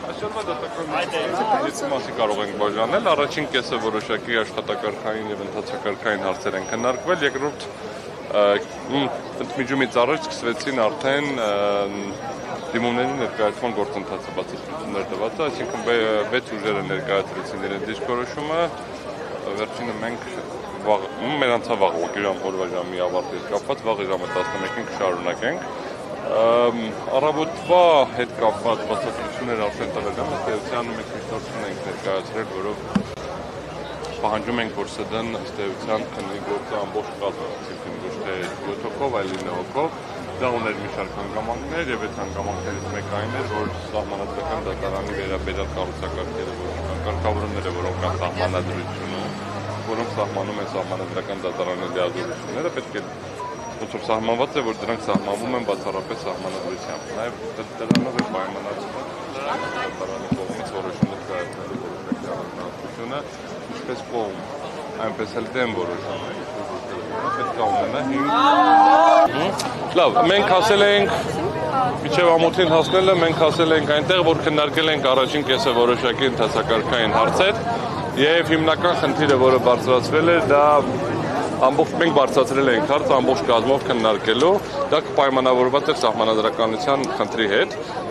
Այսօրվա դատական երկու մասի կարող ենք բաժանել, առաջին կեսը որոշակի աշխատակարգային և ընթացակարգային հարցեր են քննարկվել, երկրորդ ընդմիջումից առաջ սկսվեցին արդեն դիմումների ներկայացման գործընթացը բացատրություններ տված, այսինքն 6 ուժերը ներկայացրեցին իրենց դիրքորոշումը, վերջինը մենք մեր անցավ վաղ օրվա ժամի ավարտից կապված, վաղի ժամը 11-ին կշարունակենք։ Առավոտվա հետ կապված բացատրություններ արդեն տվել եմ, ըստ էության մենք միշտորություն ենք ներկայացրել, որով պահանջում ենք, որ ՍԴ-ն ըստ էության քննի գործը ամբողջ կազմով, այսինքն ոչ թե 7 հոգով, այլ 9 հոգով, դա ուներ մի շարք հանգամանքներ եւ այդ հանգամանքներից մեկը այն էր, որ սահմանադրական դատարանի վերաբերյալ կառուցակարգերը, կարգավորումները, որոնք կան սահմանադրությունում, որոնք սահմանում են սահմանադրական դատարանի լիազորությունները, պետք է ոնց որ սահմանված է, որ դրանք սահմանվում են բացառապես սահմանադրությամբ։ Նաև դրանով է պայմանավորված դատարանի կողմից որոշումներ կայացնելու որոշակի ինչպես կողմ, այնպես էլ դեմ որոշում է, պետք է ունենա 5։ Լավ, մենք ասել ենք, մինչև ամոթին հասնելը, մենք ասել ենք այնտեղ, որ քննարկել ենք առաջին կեսը որոշակի ընթացակարգային հարցեր եւ հիմնական խնդիրը, որը բարձրացվել է, դա ամբողջ մենք բարձրացրել ենք հարց ամբողջ կազմով քննարկելու, դա կպայմանավորված է սահմանադրականության խնդրի հետ,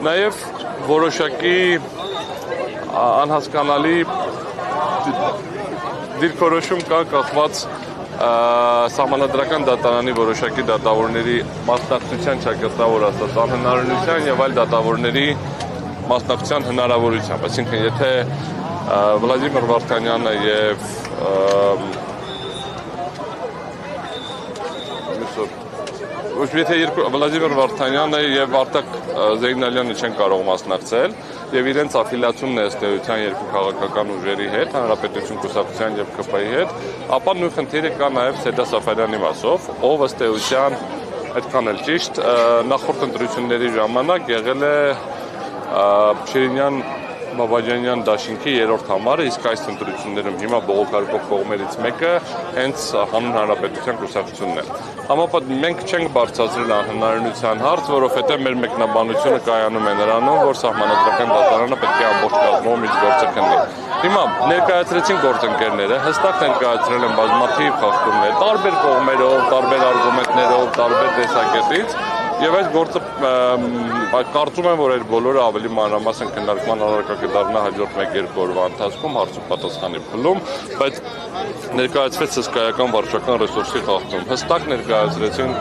նաեւ որոշակի անհասկանալի դիրքորոշում կա կախված սահմանադրական դատարանի որոշակի դատավորների մասնակցության ճակատավոր ասած անհնարինության եւ այլ դատավորների մասնակցության հնարավորությամբ, այսինքն եթե Վլադիմիր Վարդանյանը եւ Վլադիմիր Վարդանյանը եւ Արտակ Զեյնալյանը չեն կարող մասնակցել եւ իրենց աֆիլիացումն է ըստ էության երկու քաղաքական ուժերի հետ, Հանրապետություն կուսակցության եւ ԿՊ-ի հետ, ապա նույն խնդիրը կա նաեւ Սեդա Սաֆարյանի մասով, ով ըստ էության այդքան էլ ճիշտ նախորդ ընտրությունների ժամանակ եղել է Շիրինյան Բաբաջանյան դաշինքի 3-րդ համարը, իսկ այս ընտրություններում հիմա բողոքարկող կողմերից մեկը հենց Հանուն Հանրապետության կուսակցությունն է։ Համապատ մենք չենք բարձրացրել անհնարինության հարց, որովհետև մեր մեկնաբանությունը կայանում է նրանում, որ սահմանադրական դատարանը պետք է ամբողջ կազմով իր գործը քննի։ Հիմա ներկայացրեցին գործընկերները, հստակ ներկայացրել են բազմաթիվ խախտումներ, տարբեր կողմերով, տարբեր արգումենտներով, տարբեր տեսակետից, եւ այս գործը կարծում եմ, որ այդ բոլորը ավելի մանրամասն քննարկման առարկա կդառնա հաջորդ 1-2 օրվա ընթացքում հարց ու պատասխանի փուլում, բայց ներկայացվեց հսկայական վարչական ռեսուրսի խախտում։ Հստակ ներկայացրեցին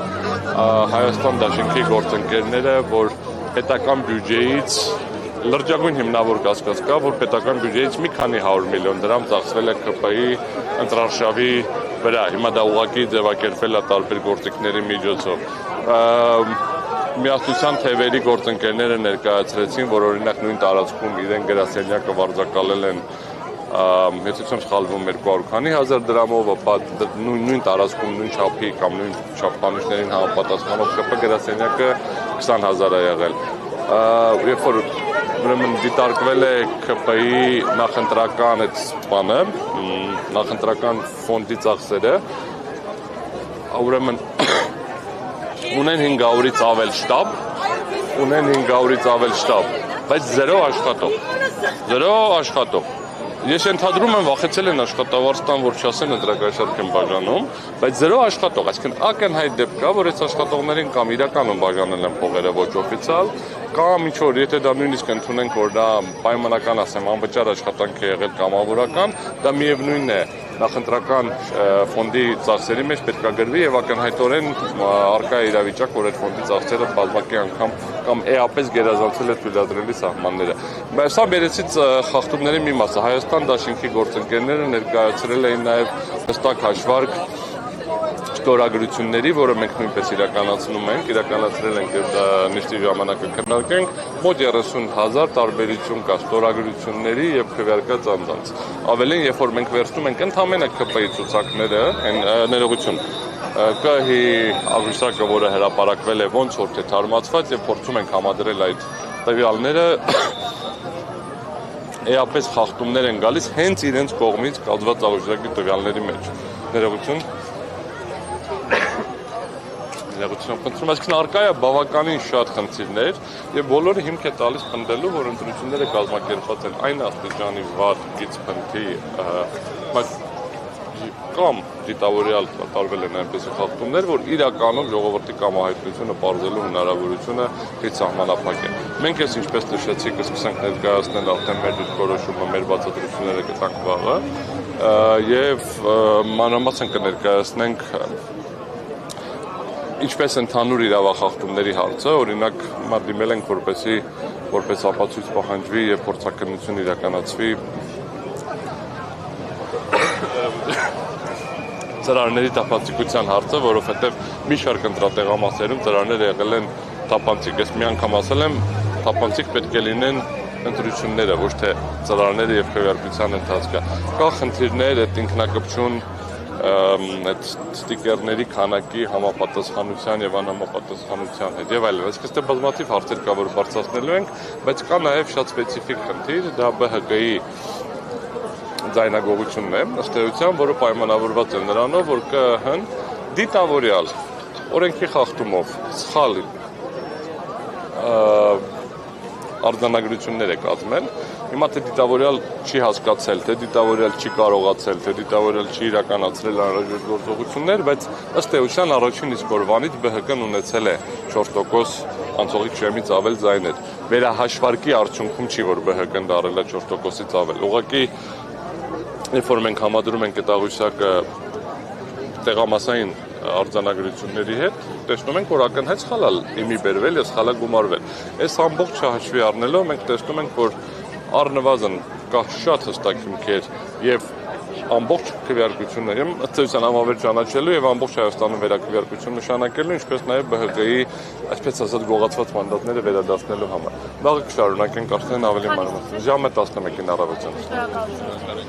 Հայաստան դաշինքի գործընկերները, որ պետական բյուջեից լրջագույն հիմնավոր կասկած կա, որ պետական բյուջեից մի քանի 100 միլիոն դրամ ծախսվել է ԿՊ-ի ընտրարշավի վրա։ Հիմա դա ուղղակի ձևակերպվել է տարբեր գործիքների միջոցով։ Միասնության թևերի գործընկերները ներկայացրեցին, որ օրինակ նույն տարածքում իրեն գրասենյակը վարձակալել են, եթե չեմ սխալվում 200 քանի հազար դրամով, ապա նույն տարածքում նույն չափի կամ նույն չափանիշներին համապատասխանող ԿՊ գրասենյակը 20,000 է եղել։ Երբ որ ուրեմն դիտարկվել է ԿՊ-ի նախընտրական այդ բանը, նախընտրական ֆոնդի ծախսերը, ուրեմն ունեն 500-ից ավել շտաբ, բայց 0 աշխատող։ Ես ենթադրում եմ վախեցել են աշխատավարձ տան, որ չասեն ընտրակաշարք են բաժանում, բայց 0 աշխատող, այսինքն ակնհայտ դեպք կա, որ այս աշխատողներին կամ իրականում բաժանել են փողերը ոչ օֆիցիալ, կամ ինչ որ եթե դա նույնիսկ ընդունենք, որ դա պայմանական ասեմ, անվճար աշխատանք է եղել կամավորական, դա միևնույնն է նախընտրական ֆոնդի ծախսերի մեջ պետք է գրվի եւ ակնհայտորեն արկա է իրավիճակ, որ այդ ֆոնդի ծախսերը բազմակի անգամ կամ էապես գերազանցել է թույլատրելի սահմանները։ Բայց սա բերեցից խախտումների մի մասը Հայաստան դաշինքի գործընկերները ներկայացրել էին նաեւ հստակ հաշվարկ ստորագրությունների, որը մենք նույնպես իրականացրել ենք եւ նիստի ժամանակը քննարկենք, մոտ 30,000 տարբերություն կա ստորագրությունների եւ քվեարկած անձանց։ Ավելին, երբ որ մենք վերցնում ենք ընդհանրապես ԿՊ-ի ցուցակները, ներողություն, ԿՀ-ի աղյուսակը, որը հրապարակվել է ոնց որ թե թարմացված եւ փորձում ենք համադրել այդ տվյալները, էապես խախտումներ են գալիս հենց իրենց կողմից կազմված աղյուսակի տվյալների մեջ։ Ներողություն։ նեղություն խնդրում, այսինքն արկա է բավականին շատ խնդիրներ եւ բոլորը հիմք է տալիս փնտրելու, որ ընտրությունները կազմակերպված են այն աստիճանի վատ գից փնթի կամ դիտավորյալ տարվել են այնպես խախտումներ, որ իրականում ժողովրդի կամահայտնությունը բարձելու հնարավորությունը քիչ սահմանափակ է։ Մենք ես ինչպես նշեցի, կսկսենք ներկայացնել արդեն մեր դիրքորոշումը, մեր բացատրությունները կտանք վաղը եւ մանրամասն կներկայացնենք ինչպես ընդհանուր իրավախախտումների հարցը, օրինակ դիմել ենք որպես ապացույց պահանջվի եւ փորձաքննություն իրականացվի ծրարների տապանցիկության հարցը, որովհետև մի շարք ընտրատեղամասերում ծրարները եղել են տապանցիկ։ Ես մի անգամ ասել եմ, տապանցիկ պետք է լինեն ընտրությունները, ոչ թե ծրարները եւ քվեարկության ընթացքը։ Կա խնդիրներ, այդ ինքնակպչուն, այդ ստիկերների քանակի համապատասխանության եւ անհամապատասխանության հետ եւ այլն։ Այսինքն այստեղ բազմաթիվ հարցեր կա, որ բարձրացնելու ենք, բայց կա նաեւ շատ սպეციფიկ խնդիր, դա ԲՀԿ-ի ձայնագողությունն է, ըստ էության, որը պայմանավորված է նրանով, որ ԿԸՀ-ն դիտավորյալ օրենքի խախտումով սխալ արձանագրություններ է կազմել։ Հիմա թե դիտավորյալ չի հասկացել, թե դիտավորյալ չի կարողացել, թե դիտավորյալ չի իրականացրել անհրաժեշտ գործողություններ, բայց ըստ էության առաջին իսկ օրվանից ԲՀԿ-ն ունեցել է 4% անցողիկ շեմից ավել ձայներ։ Վերահաշվարկի արդյունքում չի, որ ԲՀԿ-ն դարել է 4%-ից ավել։ Ուղղակի երբ որ մենք համադրում ենք այդ աղյուսակը տեղամասային արձանագրությունների հետ, տեսնում ենք, որ ակնհայտ սխալ է իմի բերվել եւ սխալ է գումարվել։ Այս ամբողջը հաշվի առնելով մենք տեսնում ենք, որ առնվազն կա շատ հստակ հիմքեր եւ ամբողջ քվեարկությունը ըստ էության համավերջ ճանաչելու եւ ամբողջ Հայաստանում վերաքվեարկություն նշանակելու, ինչպես նաեւ ԲՀԿ-ի, այսպես ասած, գողացված մանդատները վերադարձնելու համար։ Վաղը կշարունակենք արդեն ավելի մանրամասն։ Ժամը 11-ին առավոտյան։